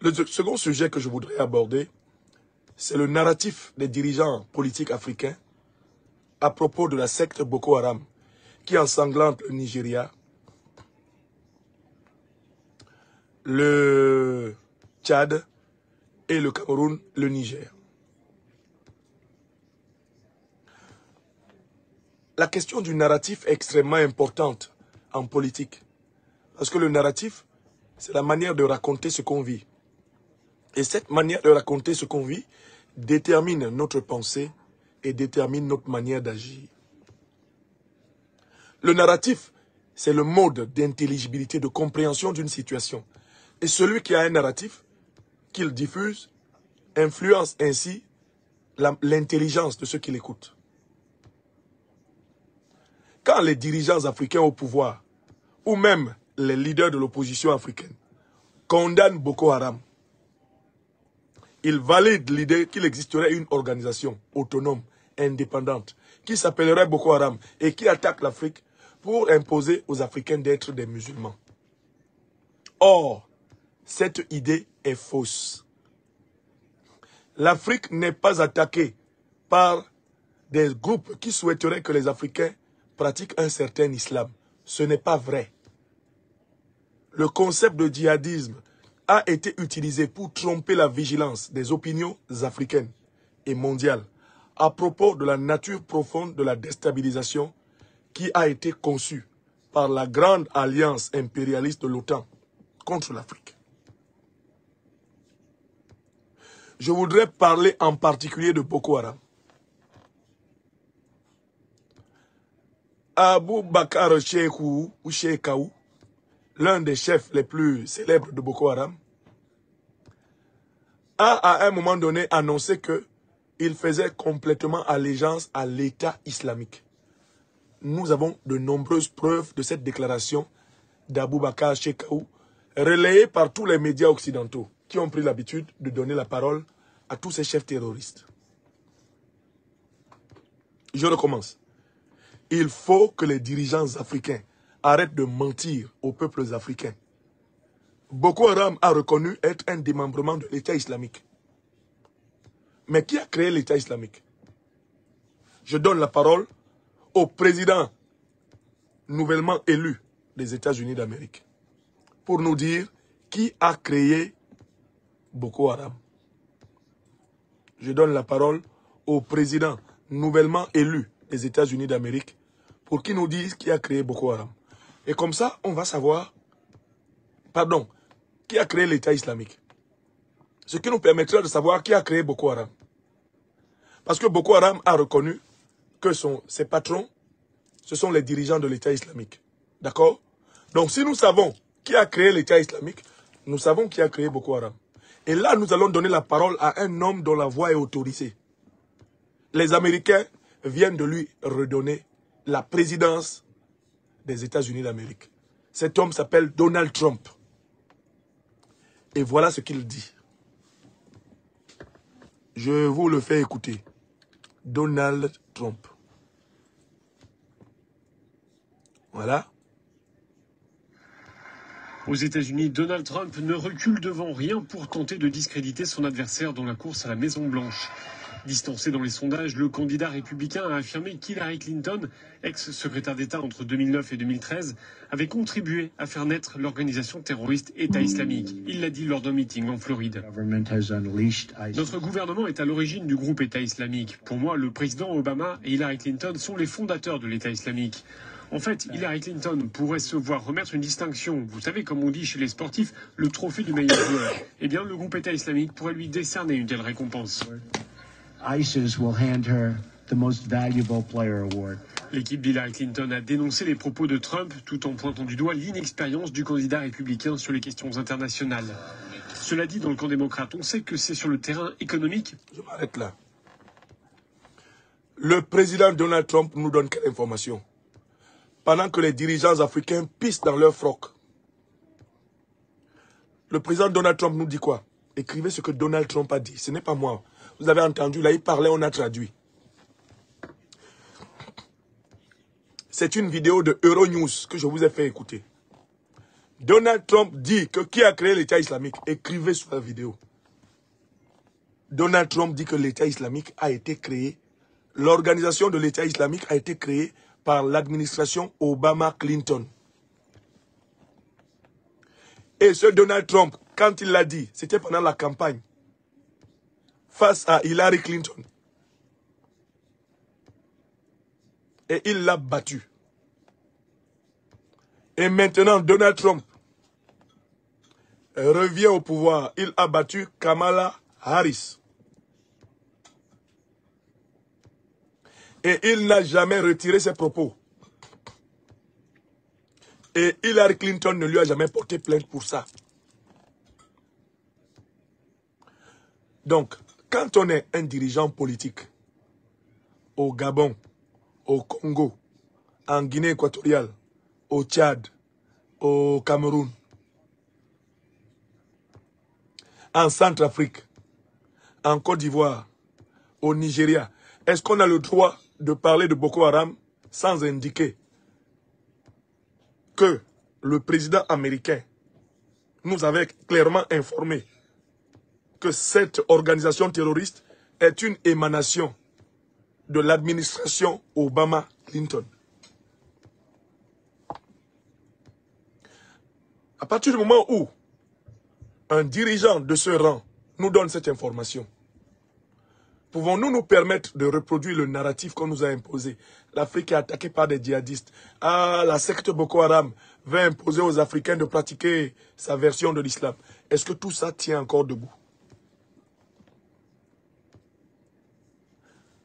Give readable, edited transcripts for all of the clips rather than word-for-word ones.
Le second sujet que je voudrais aborder, c'est le narratif des dirigeants politiques africains à propos de la secte Boko Haram qui ensanglante le Nigeria, le Tchad et le Cameroun, le Niger. La question du narratif est extrêmement importante en politique. Parce que le narratif, c'est la manière de raconter ce qu'on vit. Et cette manière de raconter ce qu'on vit détermine notre pensée et détermine notre manière d'agir. Le narratif, c'est le mode d'intelligibilité, de compréhension d'une situation. Et celui qui a un narratif, qu'il diffuse, influence ainsi l'intelligence de ceux qui l'écoutent. Quand les dirigeants africains au pouvoir, ou même les leaders de l'opposition africaine, condamnent Boko Haram, ils valident l'idée qu'il existerait une organisation autonome, indépendante, qui s'appellerait Boko Haram et qui attaque l'Afrique pour imposer aux Africains d'être des musulmans. Or, cette idée est fausse. L'Afrique n'est pas attaquée par des groupes qui souhaiteraient que les Africains pratiquent un certain islam. Ce n'est pas vrai. Le concept de djihadisme a été utilisé pour tromper la vigilance des opinions africaines et mondiales à propos de la nature profonde de la déstabilisation qui a été conçue par la grande alliance impérialiste de l'OTAN contre l'Afrique. Je voudrais parler en particulier de Boko Haram. Abou Bakar Shekou ou Shekaou, l'un des chefs les plus célèbres de Boko Haram, a à un moment donné annoncé qu'il faisait complètement allégeance à l'État islamique. Nous avons de nombreuses preuves de cette déclaration d'Abou Bakar Shekaou, relayée par tous les médias occidentaux qui ont pris l'habitude de donner la parole à tous ces chefs terroristes. Je recommence. Il faut que les dirigeants africains arrêtent de mentir aux peuples africains. Boko Haram a reconnu être un démembrement de l'État islamique. Mais qui a créé l'État islamique? Je donne la parole au président nouvellement élu des États-Unis d'Amérique pour nous dire qui a créé Boko Haram. Je donne la parole au président nouvellement élu des États-Unis d'Amérique pour qu'il nous dise qui a créé Boko Haram. Et comme ça, on va savoir, qui a créé l'État islamique. Ce qui nous permettra de savoir qui a créé Boko Haram. Parce que Boko Haram a reconnu que ses patrons, ce sont les dirigeants de l'État islamique. D'accord? Donc si nous savons qui a créé l'État islamique, nous savons qui a créé Boko Haram. Et là, nous allons donner la parole à un homme dont la voix est autorisée. Les Américains viennent de lui redonner la présidence des États-Unis d'Amérique. Cet homme s'appelle Donald Trump. Et voilà ce qu'il dit. Je vous le fais écouter. Donald Trump. Voilà. Aux États-Unis, Donald Trump ne recule devant rien pour tenter de discréditer son adversaire dans la course à la Maison-Blanche. Distancé dans les sondages, le candidat républicain a affirmé qu'Hillary Clinton, ex-secrétaire d'État entre 2009 et 2013, avait contribué à faire naître l'organisation terroriste État islamique. Il l'a dit lors d'un meeting en Floride. Notre gouvernement est à l'origine du groupe État islamique. Pour moi, le président Obama et Hillary Clinton sont les fondateurs de l'État islamique. En fait, Hillary Clinton pourrait se voir remettre une distinction. Vous savez, comme on dit chez les sportifs, le trophée du meilleur joueur. Eh bien, le groupe État islamique pourrait lui décerner une telle récompense. ISIS will hand her the most valuable player award. L'équipe d'Hillary Clinton a dénoncé les propos de Trump tout en pointant du doigt l'inexpérience du candidat républicain sur les questions internationales. Cela dit, dans le camp démocrate, on sait que c'est sur le terrain économique. Je m'arrête là. Le président Donald Trump nous donne quelle information? Pendant que les dirigeants africains pissent dans leur froc. Le président Donald Trump nous dit quoi? Écrivez ce que Donald Trump a dit. Ce n'est pas moi. Vous avez entendu, là, il parlait, on a traduit. C'est une vidéo de Euronews que je vous ai fait écouter. Donald Trump dit que qui a créé l'État islamique? Écrivez sur la vidéo. Donald Trump dit que l'État islamique a été créé, l'organisation de l'État islamique a été créée par l'administration Obama-Clinton. Et ce Donald Trump, quand il l'a dit, c'était pendant la campagne, face à Hillary Clinton. Et il l'a battu. Et maintenant, Donald Trump revient au pouvoir. Il a battu Kamala Harris. Et il n'a jamais retiré ses propos. Et Hillary Clinton ne lui a jamais porté plainte pour ça. Donc, quand on est un dirigeant politique, au Gabon, au Congo, en Guinée équatoriale, au Tchad, au Cameroun, en Centrafrique, en Côte d'Ivoire, au Nigeria, est-ce qu'on a le droit de parler de Boko Haram sans indiquer que le président américain nous avait clairement informé que cette organisation terroriste est une émanation de l'administration Obama-Clinton? À partir du moment où un dirigeant de ce rang nous donne cette information, pouvons-nous nous permettre de reproduire le narratif qu'on nous a imposé? L'Afrique est attaquée par des djihadistes. Ah, la secte Boko Haram va imposer aux Africains de pratiquer sa version de l'islam. Est-ce que tout ça tient encore debout?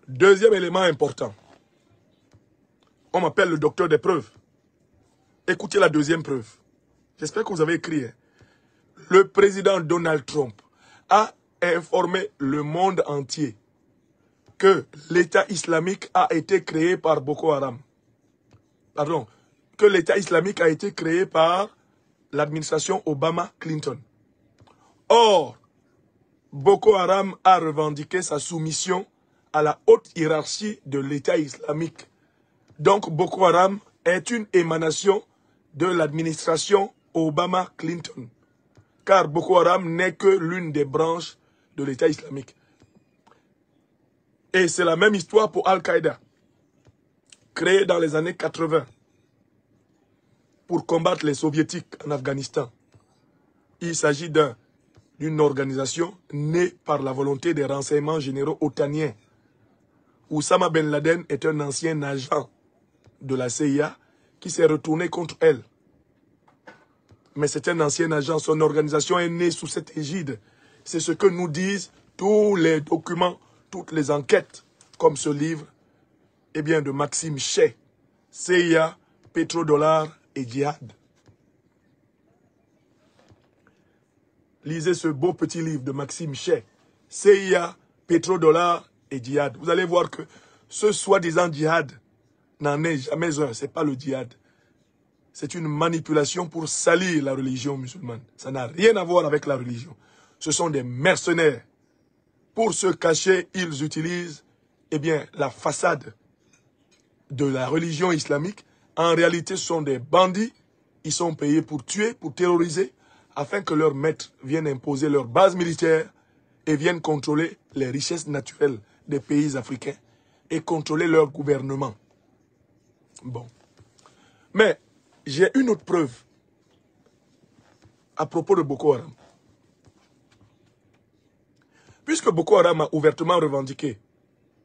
Deuxième élément important. On m'appelle le docteur des preuves. Écoutez la deuxième preuve. J'espère que vous avez écrit. Hein. Le président Donald Trump a informé le monde entier que l'État islamique a été créé par Boko Haram. Pardon, que l'État islamique a été créé par l'administration Obama-Clinton. Or, Boko Haram a revendiqué sa soumission à la haute hiérarchie de l'État islamique. Donc, Boko Haram est une émanation de l'administration Obama-Clinton. Car Boko Haram n'est que l'une des branches de l'État islamique. Et c'est la même histoire pour Al-Qaïda, créée dans les années 80 pour combattre les soviétiques en Afghanistan. Il s'agit d'une organisation née par la volonté des renseignements généraux otaniens. Oussama Ben Laden est un ancien agent de la CIA qui s'est retourné contre elle. Mais c'est un ancien agent, son organisation est née sous cette égide. C'est ce que nous disent tous les documents, toutes les enquêtes, comme ce livre, eh bien, de Maxime Chey, CIA, pétrodollar et djihad. Lisez ce beau petit livre de Maxime Chey, CIA, pétrodollar et djihad. Vous allez voir que ce soi-disant djihad n'en est jamais un, ce n'est pas le djihad. C'est une manipulation pour salir la religion musulmane. Ça n'a rien à voir avec la religion. Ce sont des mercenaires. Pour se cacher, ils utilisent la façade de la religion islamique. En réalité, ce sont des bandits. Ils sont payés pour tuer, pour terroriser, afin que leurs maîtres viennent imposer leur base militaire et viennent contrôler les richesses naturelles des pays africains et contrôler leur gouvernement. Bon. Mais j'ai une autre preuve à propos de Boko Haram. Puisque Boko Haram a ouvertement revendiqué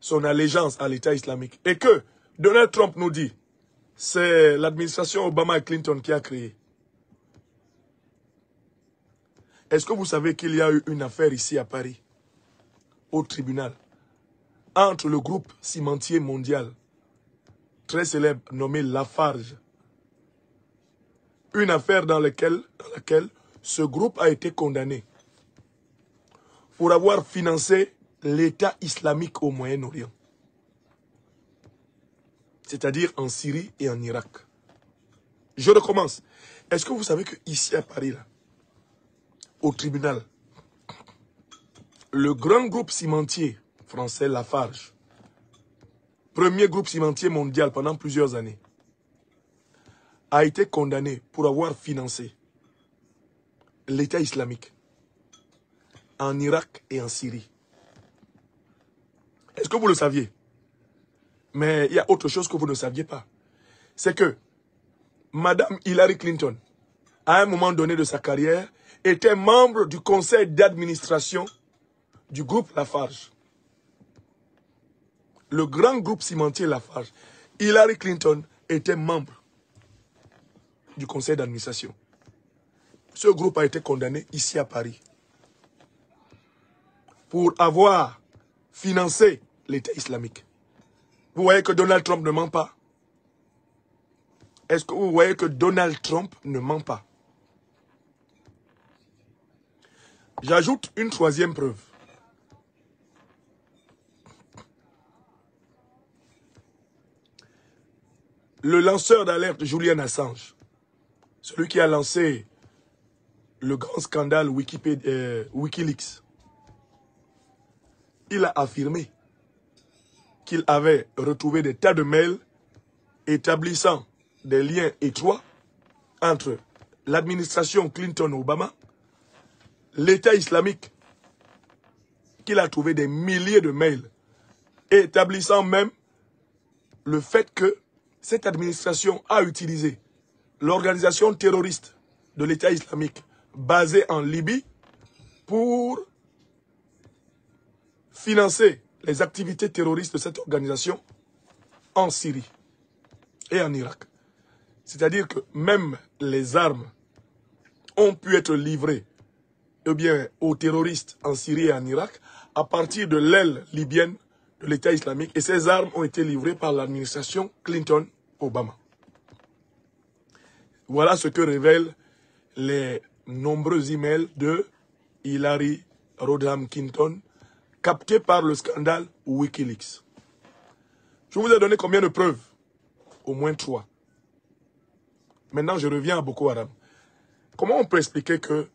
son allégeance à l'État islamique et que Donald Trump nous dit c'est l'administration Obama et Clinton qui a créé. Est-ce que vous savez qu'il y a eu une affaire ici à Paris, au tribunal, entre le groupe cimentier mondial, très célèbre, nommé Lafarge. Une affaire dans laquelle ce groupe a été condamné pour avoir financé l'État islamique au Moyen-Orient. C'est-à-dire en Syrie et en Irak. Je recommence. Est-ce que vous savez qu'ici à Paris, là, au tribunal, le grand groupe cimentier français Lafarge, premier groupe cimentier mondial pendant plusieurs années, a été condamné pour avoir financé l'État islamique en Irak et en Syrie. Est-ce que vous le saviez? Mais il y a autre chose que vous ne saviez pas. C'est que Madame Hillary Clinton, à un moment donné de sa carrière, était membre du conseil d'administration du groupe Lafarge. Le grand groupe cimentier Lafarge. Hillary Clinton était membre du conseil d'administration. Ce groupe a été condamné ici à Paris pour avoir financé l'État islamique. Vous voyez que Donald Trump ne ment pas? Est-ce que vous voyez que Donald Trump ne ment pas? J'ajoute une troisième preuve. Le lanceur d'alerte Julian Assange, celui qui a lancé le grand scandale Wikileaks, il a affirmé qu'il avait retrouvé des tas de mails établissant des liens étroits entre l'administration Clinton-Obama, l'État islamique, qu'il a trouvé des milliers de mails établissant même le fait que cette administration a utilisé l'organisation terroriste de l'État islamique basée en Libye pour financer les activités terroristes de cette organisation en Syrie et en Irak. C'est-à-dire que même les armes ont pu être livrées aux terroristes en Syrie et en Irak à partir de l'aile libyenne de l'État islamique. Et ces armes ont été livrées par l'administration Clinton-Obama. Voilà ce que révèlent les nombreux emails de Hillary Rodham Clinton captés par le scandale Wikileaks. Je vous ai donné combien de preuves? Au moins 3. Maintenant, je reviens à Boko Haram. Comment on peut expliquer que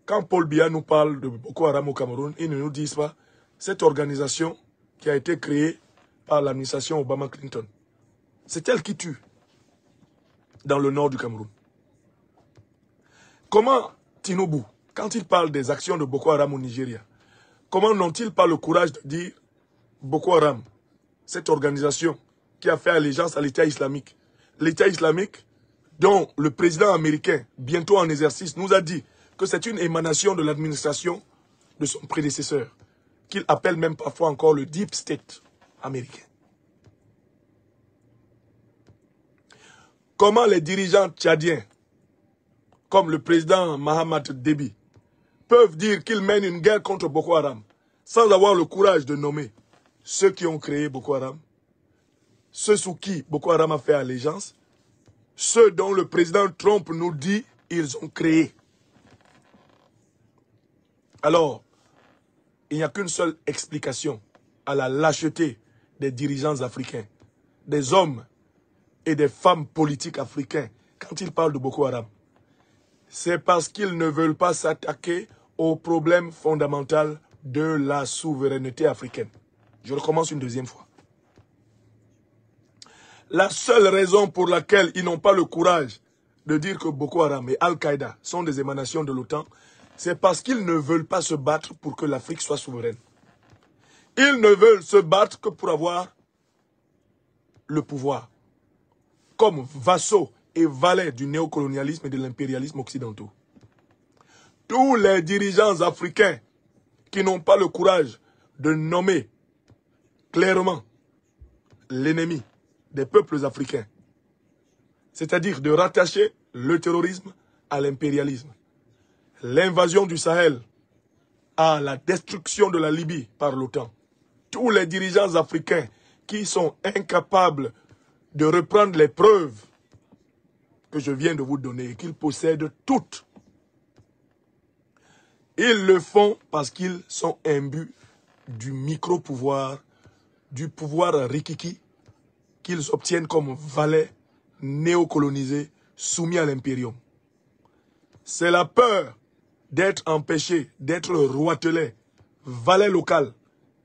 quand Paul Biya nous parle de Boko Haram au Cameroun, ils ne nous disent pas cette organisation qui a été créée par l'administration Obama-Clinton? C'est elle qui tue dans le nord du Cameroun. Comment Tinubu, quand il parle des actions de Boko Haram au Nigeria, comment n'ont-ils pas le courage de dire Boko Haram, cette organisation qui a fait allégeance à l'État islamique, dont le président américain, bientôt en exercice, nous a dit que c'est une émanation de l'administration de son prédécesseur, qu'il appelle même parfois encore le Deep State américain. Comment les dirigeants tchadiens, comme le président Mahamat Déby, peuvent dire qu'ils mènent une guerre contre Boko Haram sans avoir le courage de nommer ceux qui ont créé Boko Haram, ceux sous qui Boko Haram a fait allégeance, ceux dont le président Trump nous dit ils ont créé. Alors, il n'y a qu'une seule explication à la lâcheté des dirigeants africains, des hommes et des femmes politiques africains quand ils parlent de Boko Haram. C'est parce qu'ils ne veulent pas s'attaquer au problème fondamental de la souveraineté africaine. Je recommence une deuxième fois. La seule raison pour laquelle ils n'ont pas le courage de dire que Boko Haram et Al-Qaïda sont des émanations de l'OTAN, c'est parce qu'ils ne veulent pas se battre pour que l'Afrique soit souveraine. Ils ne veulent se battre que pour avoir le pouvoir, comme vassaux et valets du néocolonialisme et de l'impérialisme occidentaux. Tous les dirigeants africains qui n'ont pas le courage de nommer clairement l'ennemi des peuples africains, c'est-à-dire de rattacher le terrorisme à l'impérialisme, l'invasion du Sahel à la destruction de la Libye par l'OTAN. Tous les dirigeants africains qui sont incapables de reprendre les preuves que je viens de vous donner et qu'ils possèdent toutes, ils le font parce qu'ils sont imbus du micro-pouvoir, du pouvoir rikiki qu'ils obtiennent comme valets néocolonisés soumis à l'impérium. C'est la peur d'être empêché, d'être roitelé, valet local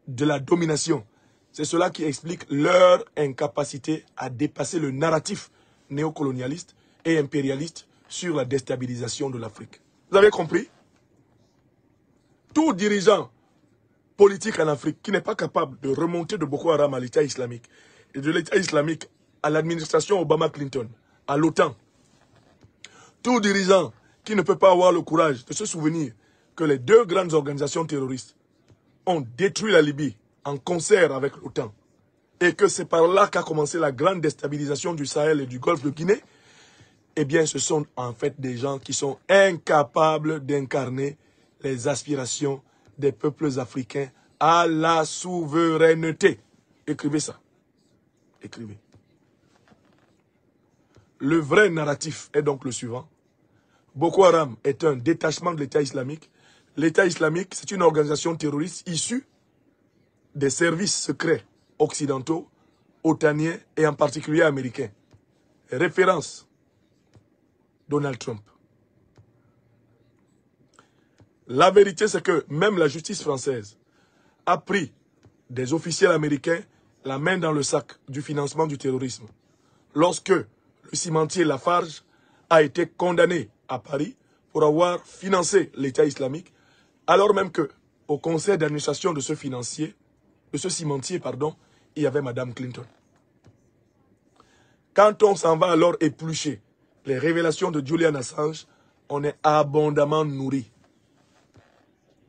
de la domination. C'est cela qui explique leur incapacité à dépasser le narratif néocolonialiste et impérialiste sur la déstabilisation de l'Afrique. Vous avez compris? Tout dirigeant politique en Afrique qui n'est pas capable de remonter de Boko Haram à l'État islamique et de l'État islamique à l'administration Obama-Clinton, à l'OTAN, tout dirigeant qui ne peut pas avoir le courage de se souvenir que les deux grandes organisations terroristes ont détruit la Libye en concert avec l'OTAN et que c'est par là qu'a commencé la grande déstabilisation du Sahel et du Golfe de Guinée, eh bien ce sont en fait des gens qui sont incapables d'incarner les aspirations des peuples africains à la souveraineté. Écrivez ça. Écrivez. Le vrai narratif est donc le suivant. Boko Haram est un détachement de l'État islamique. L'État islamique, c'est une organisation terroriste issue des services secrets occidentaux, otaniens et en particulier américains. Référence, Donald Trump. La vérité, c'est que même la justice française a pris des officiels américains la main dans le sac du financement du terrorisme. Lorsque le cimentier Lafarge a été condamné à Paris pour avoir financé l'État islamique, alors même que au conseil d'administration de ce cimentier, il y avait Madame Clinton. Quand on s'en va alors éplucher les révélations de Julian Assange, on est abondamment nourri.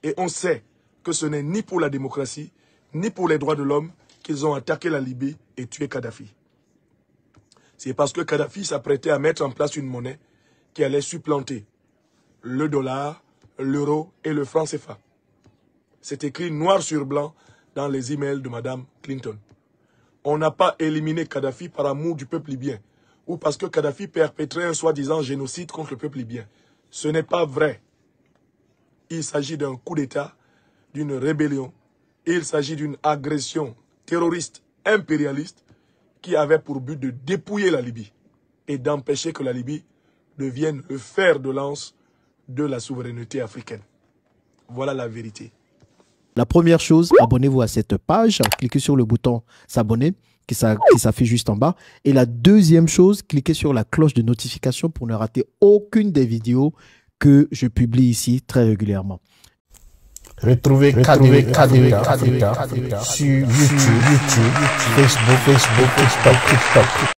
Et on sait que ce n'est ni pour la démocratie, ni pour les droits de l'homme qu'ils ont attaqué la Libye et tué Kadhafi. C'est parce que Kadhafi s'apprêtait à mettre en place une monnaie qui allait supplanter le dollar, l'euro et le franc CFA. C'est écrit noir sur blanc dans les emails de Madame Clinton. On n'a pas éliminé Kadhafi par amour du peuple libyen ou parce que Kadhafi perpétrait un soi-disant génocide contre le peuple libyen. Ce n'est pas vrai. Il s'agit d'un coup d'État, d'une rébellion. Il s'agit d'une agression terroriste, impérialiste, qui avait pour but de dépouiller la Libye et d'empêcher que la Libye devienne le fer de lance de la souveraineté africaine. Voilà la vérité. La première chose, abonnez-vous à cette page, cliquez sur le bouton s'abonner qui s'affiche juste en bas. Et la deuxième chose, cliquez sur la cloche de notification pour ne rater aucune des vidéos que je publie ici très régulièrement. Retrouvez KDV sur YouTube, Facebook, TikTok.